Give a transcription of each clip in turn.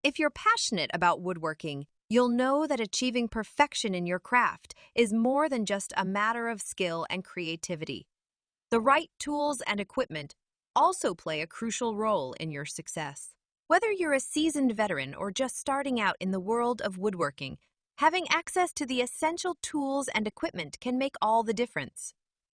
If you're passionate about woodworking, you'll know that achieving perfection in your craft is more than just a matter of skill and creativity. The right tools and equipment also play a crucial role in your success. Whether you're a seasoned veteran or just starting out in the world of woodworking, having access to the essential tools and equipment can make all the difference.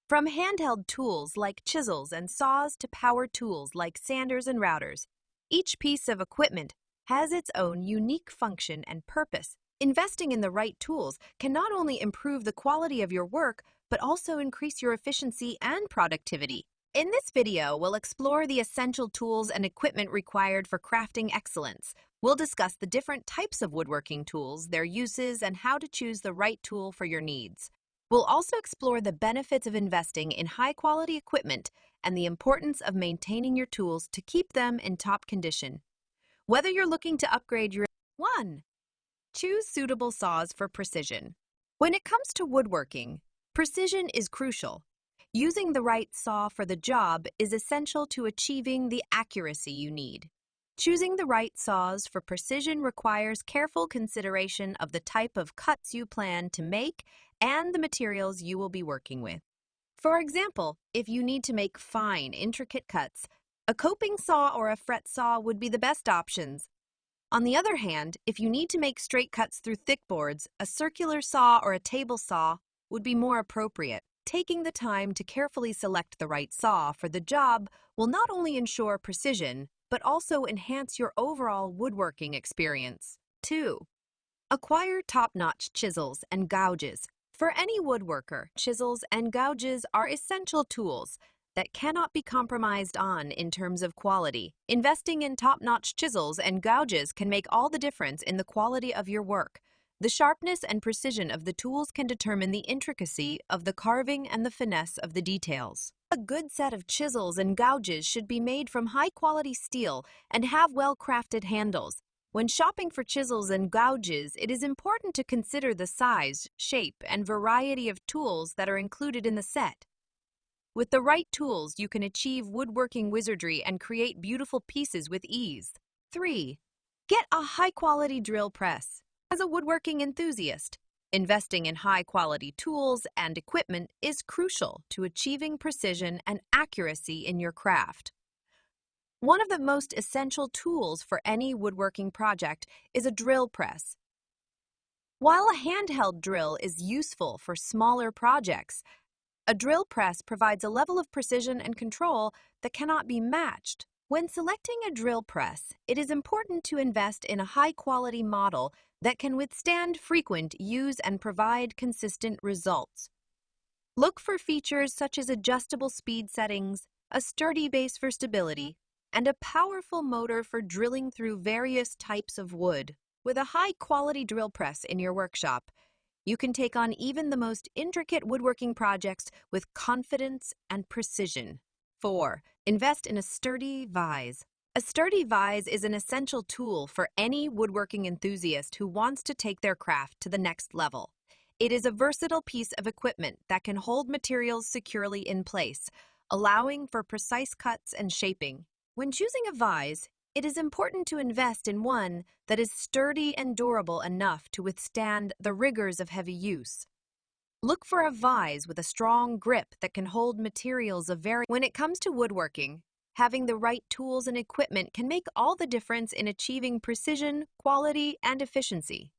From handheld tools like chisels and saws to power tools like sanders and routers, each piece of equipment has its own unique function and purpose. Investing in the right tools can not only improve the quality of your work, but also increase your efficiency and productivity. In this video, we'll explore the essential tools and equipment required for crafting excellence. We'll discuss the different types of woodworking tools, their uses, and how to choose the right tool for your needs. We'll also explore the benefits of investing in high-quality equipment and the importance of maintaining your tools to keep them in top condition. Whether you're looking to upgrade your 1. Choose suitable saws for precision. When it comes to woodworking, precision is crucial. Using the right saw for the job is essential to achieving the accuracy you need. Choosing the right saws for precision requires careful consideration of the type of cuts you plan to make and the materials you will be working with. For example, if you need to make fine, intricate cuts, a coping saw or a fret saw would be the best options. On the other hand, if you need to make straight cuts through thick boards, a circular saw or a table saw would be more appropriate. Taking the time to carefully select the right saw for the job will not only ensure precision, but also enhance your overall woodworking experience. 2. Acquire top-notch chisels and gouges. For any woodworker, chisels and gouges are essential tools that cannot be compromised on in terms of quality. Investing in top-notch chisels and gouges can make all the difference in the quality of your work. The sharpness and precision of the tools can determine the intricacy of the carving and the finesse of the details. A good set of chisels and gouges should be made from high-quality steel and have well-crafted handles. When shopping for chisels and gouges, it is important to consider the size, shape, and variety of tools that are included in the set. With the right tools, you can achieve woodworking wizardry and create beautiful pieces with ease. 3. Get a high-quality drill press. As a woodworking enthusiast, investing in high-quality tools and equipment is crucial to achieving precision and accuracy in your craft. One of the most essential tools for any woodworking project is a drill press. While a handheld drill is useful for smaller projects, a drill press provides a level of precision and control that cannot be matched. When selecting a drill press, it is important to invest in a high-quality model that can withstand frequent use and provide consistent results. Look for features such as adjustable speed settings, a sturdy base for stability, and a powerful motor for drilling through various types of wood. With a high-quality drill press in your workshop, you can take on even the most intricate woodworking projects with confidence and precision. 4. Invest in a sturdy vise. A sturdy vise is an essential tool for any woodworking enthusiast who wants to take their craft to the next level. It is a versatile piece of equipment that can hold materials securely in place, allowing for precise cuts and shaping. When choosing a vise, it is important to invest in one that is sturdy and durable enough to withstand the rigors of heavy use. Look for a vise with a strong grip that can hold materials of various. When it comes to woodworking, having the right tools and equipment can make all the difference in achieving precision, quality, and efficiency.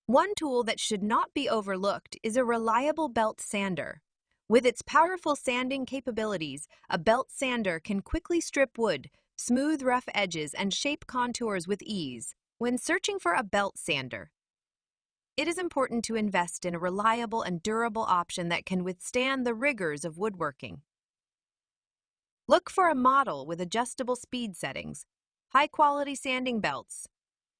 One tool that should not be overlooked is a reliable belt sander. With its powerful sanding capabilities, a belt sander can quickly strip wood, smooth rough edges, and shape contours with ease. When searching for a belt sander, it is important to invest in a reliable and durable option that can withstand the rigors of woodworking. Look for a model with adjustable speed settings, high-quality sanding belts,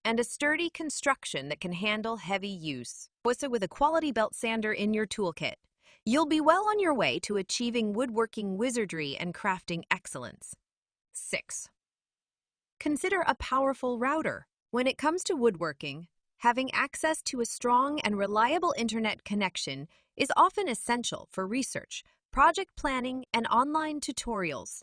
and a sturdy construction that can handle heavy use. Also, with a quality belt sander in your toolkit, you'll be well on your way to achieving woodworking wizardry and crafting excellence. 6. Consider a powerful router. When it comes to woodworking, having access to a strong and reliable internet connection is often essential for research, project planning, and online tutorials.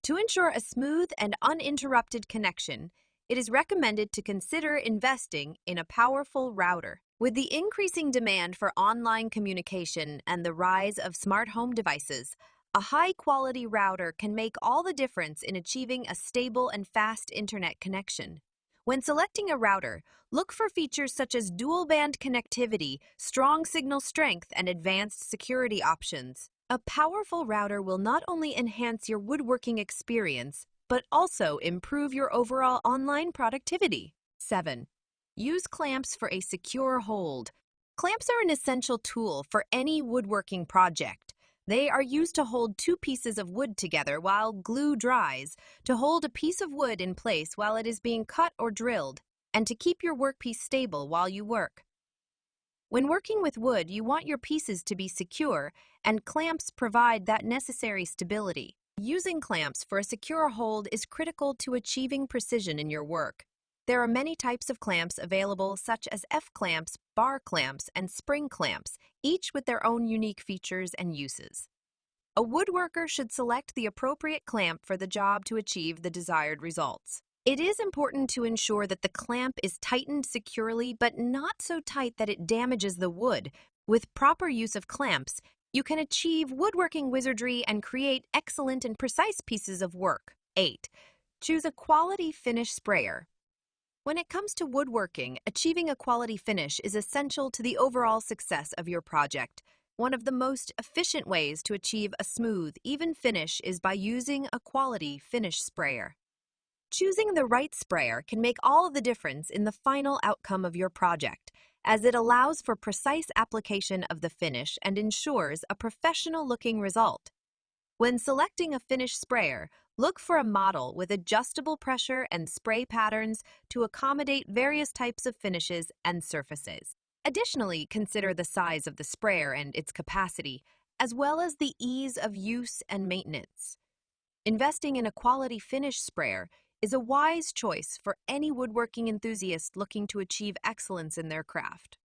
To ensure a smooth and uninterrupted connection, it is recommended to consider investing in a powerful router. With the increasing demand for online communication and the rise of smart home devices, a high-quality router can make all the difference in achieving a stable and fast internet connection. When selecting a router, look for features such as dual-band connectivity, strong signal strength, and advanced security options. A powerful router will not only enhance your woodworking experience, but also improve your overall online productivity. 7. Use clamps for a secure hold. Clamps are an essential tool for any woodworking project. They are used to hold two pieces of wood together while glue dries, to hold a piece of wood in place while it is being cut or drilled, and to keep your workpiece stable while you work. When working with wood, you want your pieces to be secure, and clamps provide that necessary stability. Using clamps for a secure hold is critical to achieving precision in your work. There are many types of clamps available, such as F-clamps, bar clamps, and spring clamps, each with their own unique features and uses. A woodworker should select the appropriate clamp for the job to achieve the desired results. It is important to ensure that the clamp is tightened securely, but not so tight that it damages the wood. With proper use of clamps, you can achieve woodworking wizardry and create excellent and precise pieces of work. 8. Choose a quality finish sprayer. When it comes to woodworking, achieving a quality finish is essential to the overall success of your project. One of the most efficient ways to achieve a smooth, even finish is by using a quality finish sprayer. Choosing the right sprayer can make all the difference in the final outcome of your project, as it allows for precise application of the finish and ensures a professional-looking result. When selecting a finish sprayer, look for a model with adjustable pressure and spray patterns to accommodate various types of finishes and surfaces. Additionally, consider the size of the sprayer and its capacity, as well as the ease of use and maintenance. Investing in a quality finish sprayer is a wise choice for any woodworking enthusiast looking to achieve excellence in their craft.